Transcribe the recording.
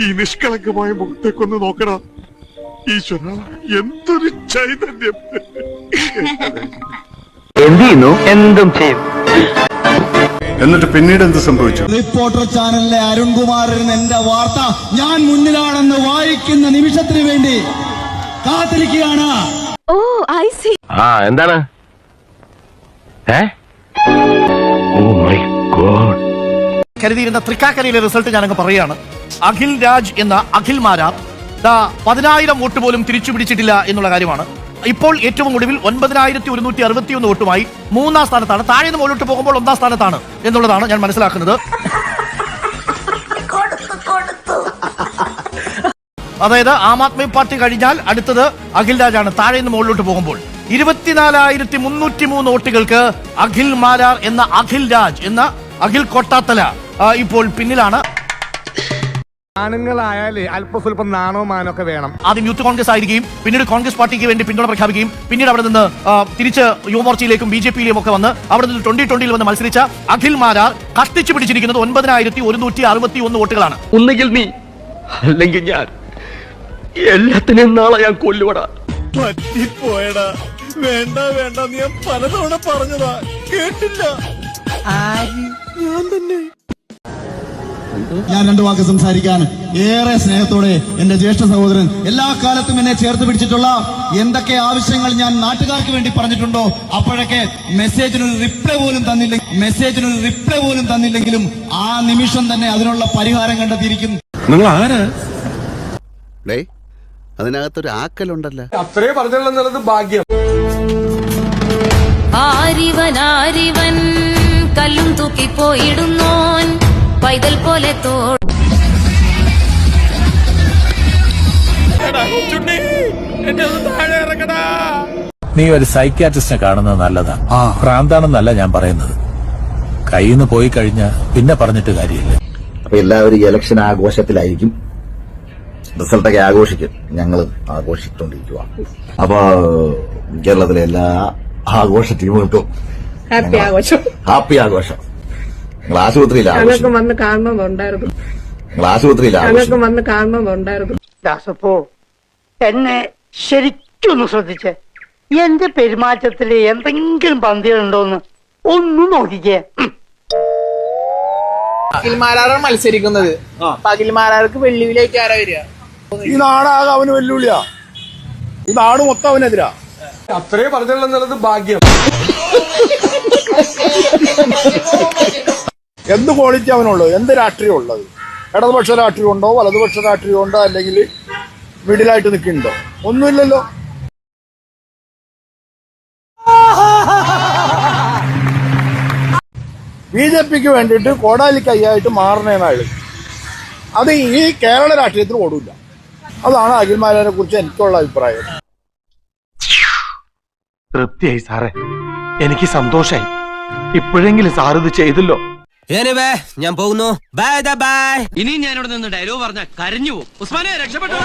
ഈ നിഷ്കളങ്കമായ മുഖത്തേക്കൊന്ന് നോക്കടാ. ഈശ്വര, എന്തൊരു ചൈതന്യം. എന്ത് ചെയ്യുന്നു? എന്തും ചെയ്യും. എന്നിട്ട് പിന്നീട് എന്ത് സംഭവിച്ചു? റിപ്പോർട്ടർ ചാനലിലെ അരുൺകുമാറിന് എന്റെ വാർത്ത ഞാൻ മുന്നിലാണെന്ന് വായിക്കുന്ന നിമിഷത്തിന് വേണ്ടി കാത്തിരിക്കുകയാണ്. Oh I see. എന്താണ്? Oh my God. കരുതിയിരുന്ന തൃക്കാക്കരയിലെ റിസൾട്ട് ഞാനങ്ങ് പറയുകയാണ്. അഖിൽ രാജ് എന്ന അഖിൽ മാരാർ 10,000 വോട്ട് പോലും തിരിച്ചു പിടിച്ചിട്ടില്ല എന്നുള്ള കാര്യമാണ്. ഇപ്പോൾ ഏറ്റവും ഒടുവിൽ 9,161 വോട്ടുമായി 3-ാം സ്ഥാനത്താണ്. താഴെ നിന്ന് മുകളിലോട്ട് പോകുമ്പോൾ 1-ാം സ്ഥാനത്താണ് എന്നുള്ളതാണ് ഞാൻ മനസ്സിലാക്കുന്നത്. അതായത് ആം ആദ്മി പാർട്ടി കഴിഞ്ഞാൽ അടുത്തത് അഖിൽ രാജാണ്. താഴെ നിന്ന് മുകളിലോട്ട് പോകുമ്പോൾ 24,303 വോട്ടുകൾക്ക് അഖിൽ മാരാർ എന്ന അഖിൽ രാജ് എന്ന അഖിൽ കൊട്ടാത്തല ഇപ്പോൾ പിന്നിലാണ്. ആണുങ്ങളായാലേ അല്പസ്വല്പം നാണോ മാനോ ഒക്കെ വേണം. ആദ്യം യൂത്ത് കോൺഗ്രസ് ആയിരിക്കും, പിന്നീട് കോൺഗ്രസ് പാർട്ടിക്ക് വേണ്ടി പിന്തുണ പ്രഖ്യാപിക്കുകയും പിന്നീട് അവിടെ നിന്ന് തിരിച്ച് യുവമോർച്ചയിലേക്കും BJP-യിലും ഒക്കെ വന്ന് അവിടെ നിന്ന് 2020-ൽ വന്ന് മത്സരിച്ച അഖിൽ മാരാർ കഷ്ടിച്ചു പിടിച്ചിരിക്കുന്നത് 9,161 വോട്ടുകളാണ്. ഒന്നുകിൽ നീ അല്ലെങ്കിൽ ഞാൻ, എല്ലാത്തിനെയും നാളെ ഞാൻ കൊല്ലുവടാ. പറ്റിപ്പോയടാ. വേണ്ട വേണ്ട, നീ പലതവണ പറഞ്ഞതാ, കേട്ടില്ല. ഞാൻ 2 വാക്ക് സംസാരിക്കാൻ ഏറെ സ്നേഹത്തോടെ എന്റെ ജ്യേഷ്ഠ സഹോദരൻ എല്ലാ കാലത്തും എന്നെ ചേർത്ത് പിടിച്ചിട്ടുള്ള എന്തൊക്കെ ആവശ്യങ്ങൾ ഞാൻ നാട്ടുകാർക്ക് വേണ്ടി പറഞ്ഞിട്ടുണ്ടോ അപ്പോഴൊക്കെ മെസ്സേജിനൊരു റിപ്ലൈ പോലും തന്നില്ലെങ്കിലും ആ നിമിഷം തന്നെ അതിനുള്ള പരിഹാരം കണ്ടെത്തിയിരിക്കും. നിങ്ങൾ ആരാ? അതിനകത്തൊരു ആക്കലുണ്ടല്ലോ. അത്രേ പറഞ്ഞുള്ളത് ഭാഗ്യം. ആരിവൻ കല്ലും തൂക്കി പോയിടുന്നോൻ പൈതൽ പോലെ നീ ഒരു സൈക്യാട്രിസ്റ്റിനെ കാണുന്നത് നല്ലതാ. ഭ്രാന്താണെന്നല്ല ഞാൻ പറയുന്നത്. കയ്യിൽ നിന്ന് പോയി കഴിഞ്ഞാൽ പിന്നെ പറഞ്ഞിട്ട് കാര്യമില്ല. അപ്പൊ എല്ലാവരും ഇലക്ഷൻ ആഘോഷത്തിലായിരിക്കും. റിസൾട്ടൊക്കെ ആഘോഷിക്കും. ഞങ്ങളും ആഘോഷിച്ചുകൊണ്ടിരിക്കുക. അപ്പൊ കേരളത്തിലെ എല്ലാ ആഘോഷ ടീമുകൾക്കും ഹാപ്പി ആഘോഷം. നിങ്ങൾ ആശുപത്രിയിലാണ് വന്ന് കാണണമെന്നുണ്ടായിരുന്നു. ദാസപ്പോ എന്നെ ശരിക്കൊന്ന് ശ്രദ്ധിച്ചേ. എന്റെ പെരുമാറ്റത്തില് എന്തെങ്കിലും പന്തികളുണ്ടോന്ന് ഒന്ന് നോക്കിക്കേ. അഖിൽമാരാറാണ് മത്സരിക്കുന്നത്. അഖിൽമാരാർക്ക് വെല്ലുവിളിയായിട്ട് ആരാ വരിക? ഈ നാടാകെ അവന് വെല്ലുവിളിയാ. ഈ നാട് മൊത്തം അവനെതിരാ. അത്രേ പറഞ്ഞുള്ളത് ഭാഗ്യം. എന്ത് ക്വാളിറ്റി അവനുള്ളത്, എന്ത് രാഷ്ട്രീയം ഉള്ളത്? ഇടതുപക്ഷ രാഷ്ട്രീയം ഉണ്ടോ, വലതുപക്ഷ രാഷ്ട്രീയം ഉണ്ടോ, അല്ലെങ്കിൽ മിഡിലായിട്ട് നിൽക്കുന്നുണ്ടോ? ഒന്നുമില്ലല്ലോ. BJP-ക്ക് വേണ്ടിയിട്ട് കോടാലിക്ക് കൈയായിട്ട് മാറണേനാള് അത് ഈ കേരള രാഷ്ട്രീയത്തിൽ ഓടില്ല. അതാണ് അഖിൽമാരെ കുറിച്ച് എനിക്കുള്ള അഭിപ്രായം. തൃപ്തിയായി സാറേ, എനിക്ക് സന്തോഷായി. ഇപ്പോഴെങ്കിലും സാർ ഇത് ചെയ്തല്ലോ. ഞാൻ പോകുന്നു. Bye bye. ഇനി ഞാനിവിടെ നിന്ന് ഡയലോഗ് പറഞ്ഞ കരഞ്ഞു പോകും. ഉസ്മാനെ രക്ഷപ്പെട്ടോ.